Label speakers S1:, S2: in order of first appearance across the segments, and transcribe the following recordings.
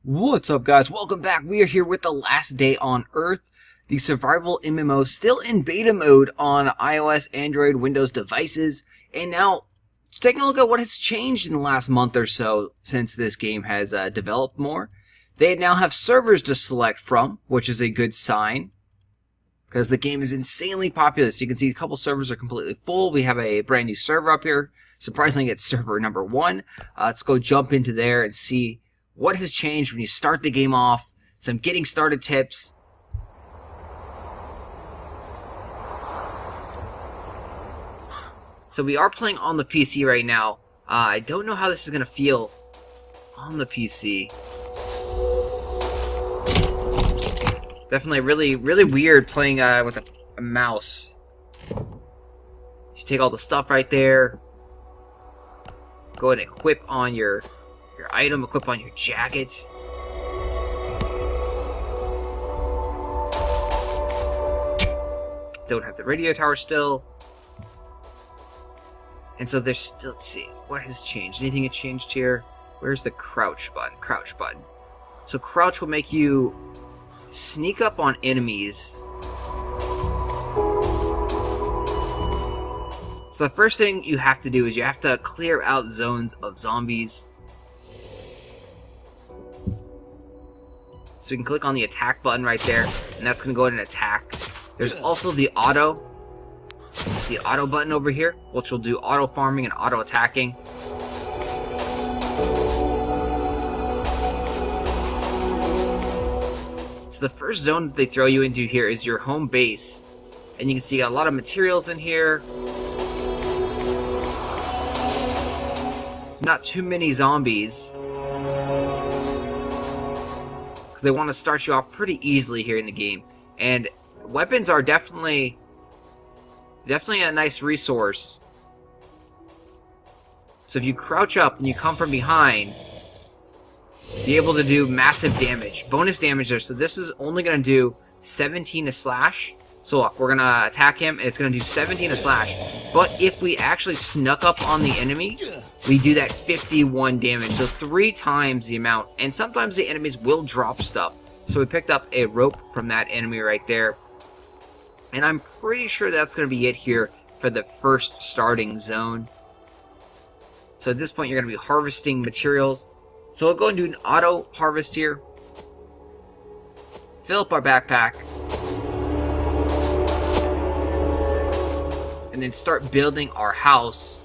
S1: What's up, guys? Welcome back. We are here with The Last Day on Earth, the survival MMO, still in beta mode on iOS, Android, Windows devices. And now, taking a look at what has changed in the last month or so since this game has developed more. They now have servers to select from, which is a good sign, because the game is insanely popular. So you can see a couple servers are completely full. We have a brand new server up here. Surprisingly, it's server number 1. Let's go jump into there and see what has changed when you start the game off, some getting started tips. So we are playing on the PC right now. I don't know how this is going to feel on the PC. Definitely really weird playing with a mouse. You take all the stuff right there. Go ahead and equip on your item, equip on your jacket. Don't have the radio tower still. And so there's still, let's see, what has changed? Anything has changed here? Where's the crouch button? Crouch button. So crouch will make you sneak up on enemies. So the first thing you have to do is you have to clear out zones of zombies. So we can click on the attack button right there, and that's going to go ahead and attack. There's also the auto button over here, which will do auto farming and auto attacking. So the first zone that they throw you into here is your home base, and you can see a lot of materials in here. There's not too many zombies, they want to start you off pretty easily here in the game, and weapons are definitely a nice resource. So if you crouch up and you come from behind, be able to do massive damage, bonus damage there. So this is only going to do 17 to slash. So look, we're going to attack him and it's going to do 17 to slash. But if we actually snuck up on the enemy, we do that 51 damage. So 3 times the amount. And sometimes the enemies will drop stuff. So we picked up a rope from that enemy right there. And I'm pretty sure that's going to be it here for the first starting zone. So at this point, you're going to be harvesting materials. So we'll go and do an auto harvest here. Fill up our backpack. And then start building our house.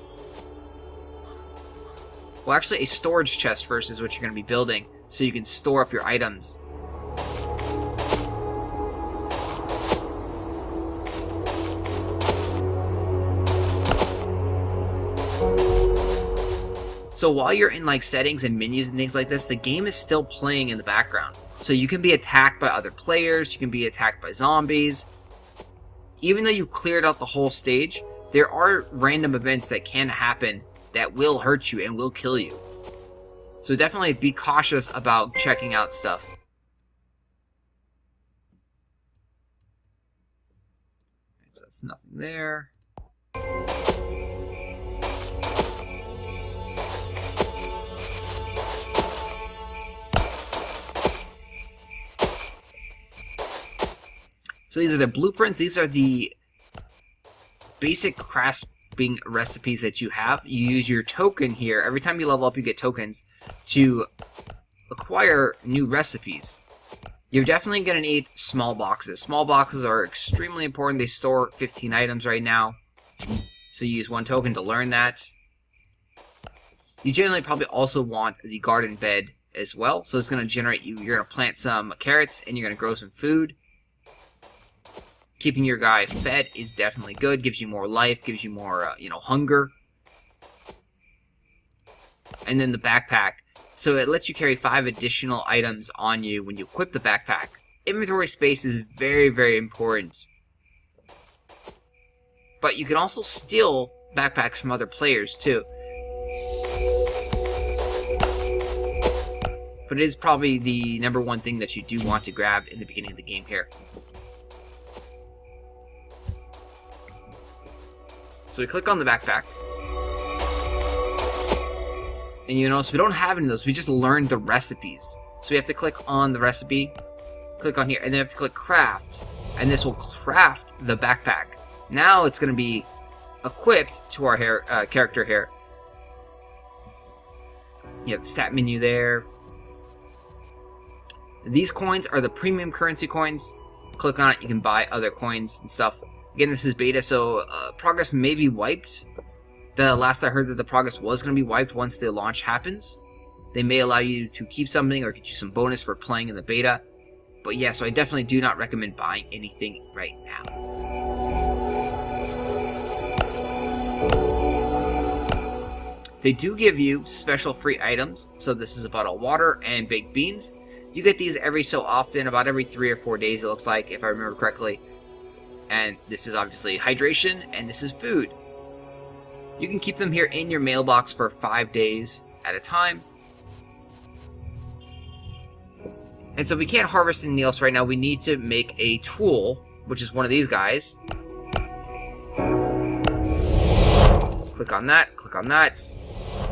S1: Well, actually, a storage chest first is what you're going to be building, so you can store up your items. So while you're in like settings and menus and things like this, the game is still playing in the background. So you can be attacked by other players, you can be attacked by zombies. Even though you cleared out the whole stage, there are random events that can happen that will hurt you and will kill you. So definitely be cautious about checking out stuff. So that's nothing there. So these are the blueprints. These are the basic crafting recipes that you have. You use your token here. Every time you level up, you get tokens to acquire new recipes. You're definitely going to need small boxes. Small boxes are extremely important. They store 15 items right now. So you use 1 token to learn that. You generally probably also want the garden bed as well. So it's going to generate you. You're going to plant some carrots and you're going to grow some food. Keeping your guy fed is definitely good. Gives you more life, gives you more, hunger. And then the backpack. So it lets you carry 5 additional items on you when you equip the backpack. Inventory space is very important. But you can also steal backpacks from other players too. But it is probably the number 1 thing that you do want to grab in the beginning of the game here. So we click on the backpack. And you notice we don't have any of those. We just learned the recipes. So we have to click on the recipe, click on here, and then we have to click craft, and this will craft the backpack. Now it's going to be equipped to our character here. You have the stat menu there. These coins are the premium currency coins. Click on it, you can buy other coins and stuff. Again, this is beta, so progress may be wiped. The last I heard that the progress was going to be wiped once the launch happens. They may allow you to keep something or get you some bonus for playing in the beta. But yeah, so I definitely do not recommend buying anything right now. They do give you special free items. So this is a bottle of water and baked beans. You get these every so often, about every 3 or 4 days it looks like, if I remember correctly. And this is obviously hydration, and this is food. You can keep them here in your mailbox for 5 days at a time. And so we can't harvest anything else right now. We need to make a tool, which is one of these guys. Click on that, click on that.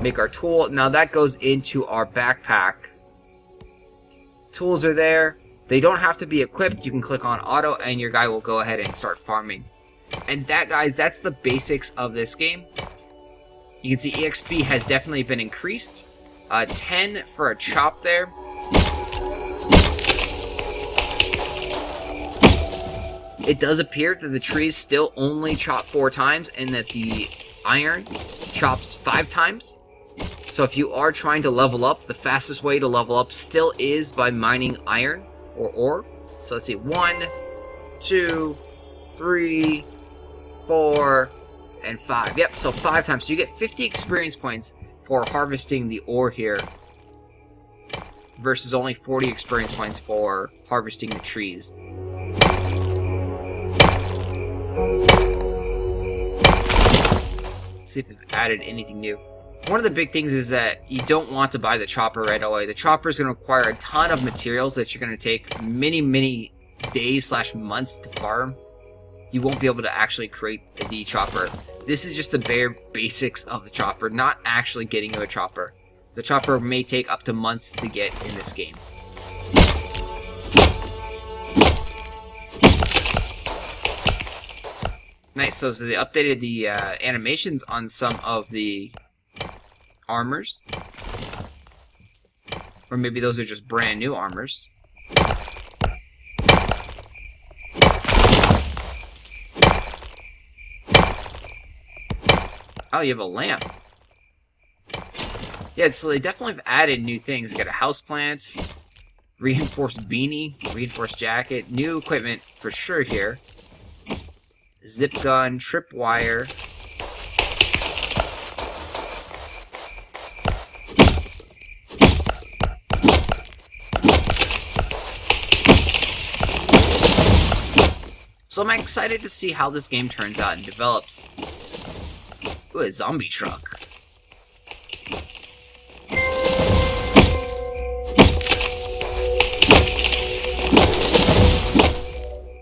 S1: Make our tool. Now that goes into our backpack. Tools are there. They don't have to be equipped. You can click on auto and your guy will go ahead and start farming. And that, guys, that's the basics of this game. You can see EXP has definitely been increased. 10 for a chop there. It does appear that the trees still only chop 4 times and that the iron chops 5 times. So if you are trying to level up, the fastest way to level up still is by mining iron or ore. So let's see, 1, 2, 3, 4, and 5. Yep, so 5 times. So you get 50 experience points for harvesting the ore here versus only 40 experience points for harvesting the trees. Let's see if they've added anything new. One of the big things is that you don't want to buy the chopper right away. The chopper is going to require a ton of materials that you're going to take many days / months to farm. You won't be able to actually create the chopper. This is just the bare basics of the chopper, not actually getting you a chopper. The chopper may take up to months to get in this game. Nice, so they updated the animations on some of the armors. Or maybe those are just brand new armors. Oh, you have a lamp. Yeah, so they definitely have added new things. You got a houseplant, reinforced beanie, reinforced jacket, new equipment for sure here. Zip gun, tripwire. So I'm excited to see how this game turns out and develops. Ooh, a zombie truck.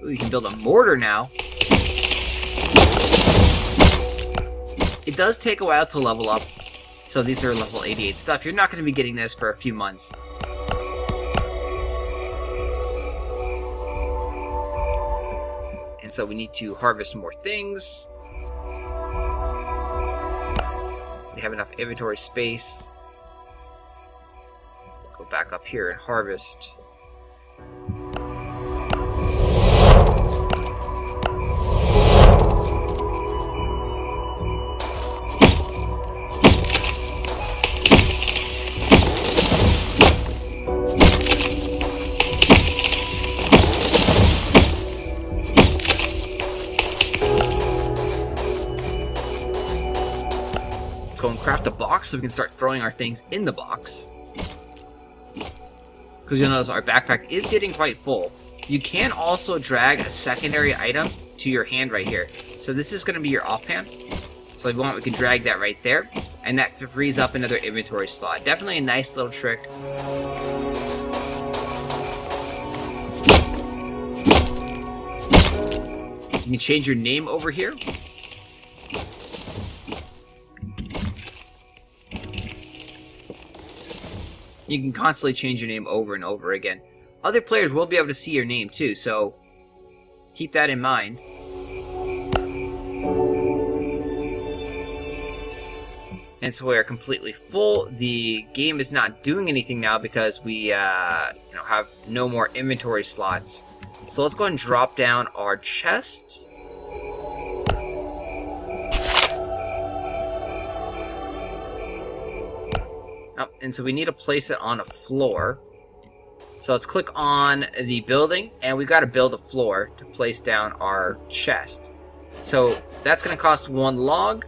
S1: Ooh, you can build a mortar now. It does take a while to level up, so these are level 88 stuff. You're not going to be getting this for a few months. And so we need to harvest more things. We have enough inventory space. Let's go back up here and harvest. Go and craft a box so we can start throwing our things in the box. Because you'll notice our backpack is getting quite full. You can also drag a secondary item to your hand right here. So this is going to be your offhand. So if you want, we can drag that right there. And that frees up another inventory slot. Definitely a nice little trick. You can change your name over here. You can constantly change your name over and over again. Other players will be able to see your name too, so keep that in mind. And so we are completely full. The game is not doing anything now because we have no more inventory slots. So let's go ahead and drop down our chest. Oh, and so we need to place it on a floor. So let's click on the building, and we've got to build a floor to place down our chest. So that's going to cost 1 log.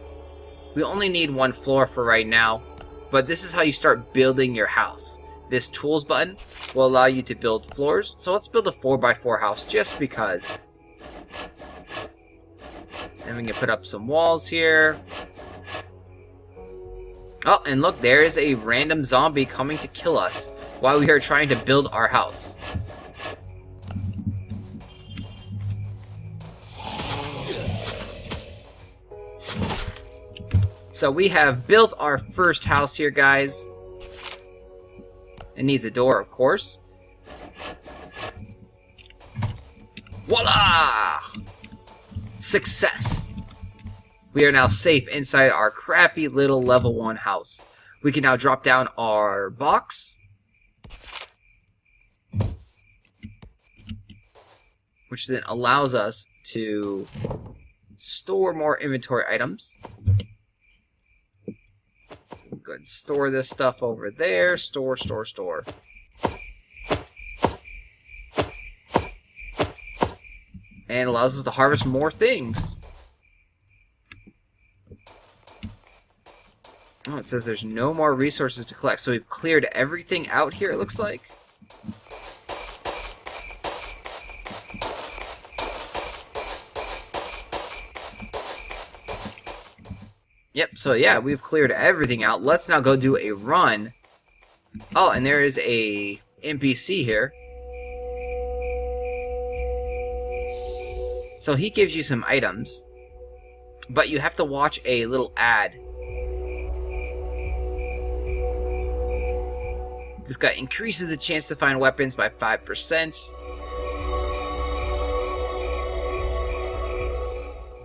S1: We only need 1 floor for right now, but this is how you start building your house. This tools button will allow you to build floors. So let's build a 4x4 house just because. And we can put up some walls here. Oh, and look, there is a random zombie coming to kill us while we are trying to build our house. So we have built our first house here, guys. It needs a door, of course. Voila! Success! We are now safe inside our crappy little level 1 house. We can now drop down our box, which then allows us to store more inventory items. Go ahead and store this stuff over there. Store. And allows us to harvest more things. Oh, it says there's no more resources to collect. So we've cleared everything out here, it looks like. Yep, so yeah, we've cleared everything out. Let's now go do a run. Oh, and there is a NPC here. So he gives you some items, but you have to watch a little ad. This guy increases the chance to find weapons by 5%.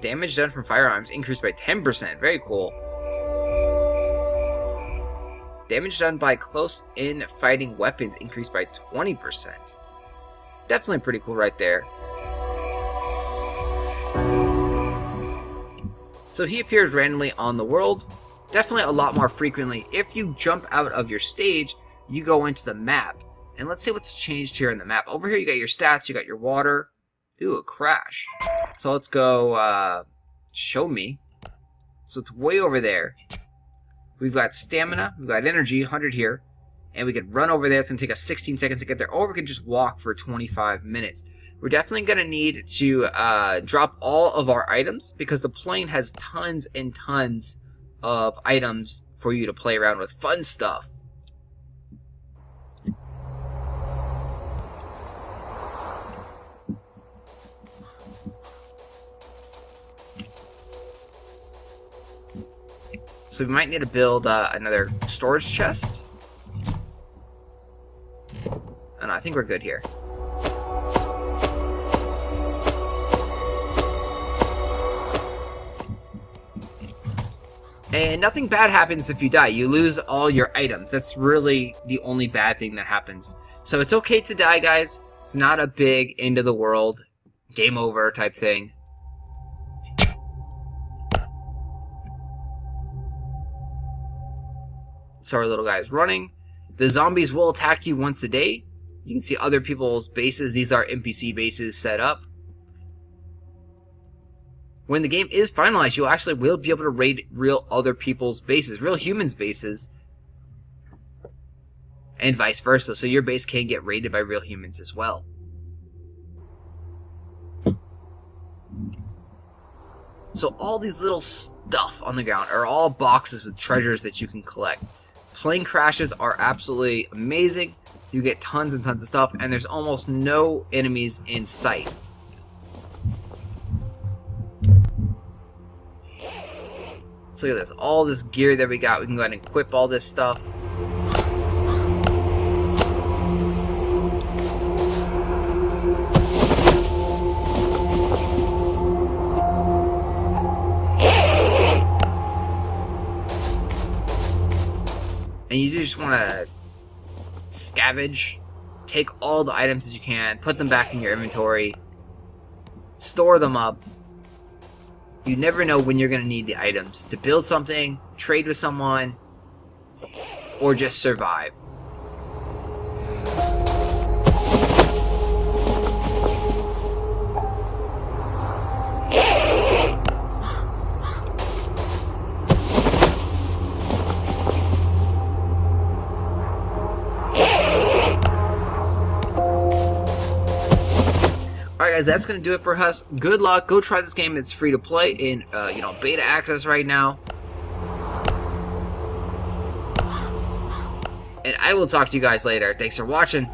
S1: Damage done from firearms increased by 10%. Very cool. Damage done by close-in fighting weapons increased by 20%. Definitely pretty cool right there. So he appears randomly on the world. Definitely a lot more frequently. If you jump out of your stage, you go into the map. And let's see what's changed here in the map. Over here you got your stats, you got your water. Ooh, a crash. So let's go, show me. So it's way over there. We've got stamina, we've got energy, 100 here. And we could run over there. It's going to take us 16 seconds to get there. Or we can just walk for 25 minutes. We're definitely going to need to drop all of our items, because the plane has tons and tons of items for you to play around with. Fun stuff. So we might need to build another storage chest. And I think we're good here. And nothing bad happens if you die. You lose all your items. That's really the only bad thing that happens. So it's okay to die, guys. It's not a big end of the world, game over type thing. So our little guy is running. The zombies will attack you once a day. You can see other people's bases. These are NPC bases set up. When the game is finalized, you actually will be able to raid real other people's bases, real humans' bases, and vice versa. So your base can get raided by real humans as well. So all these little stuff on the ground are all boxes with treasures that you can collect. Plane crashes are absolutely amazing. You get tons and tons of stuff, and there's almost no enemies in sight. So look at this, all this gear that we got. We can go ahead and equip all this stuff. just want to scavenge, take all the items that you can, put them back in your inventory, store them up. You never know when you're going to need the items to build something, trade with someone, or just survive. Alright guys, that's going to do it for us. Good luck. Go try this game. It's free to play in beta access right now. And I will talk to you guys later. Thanks for watching.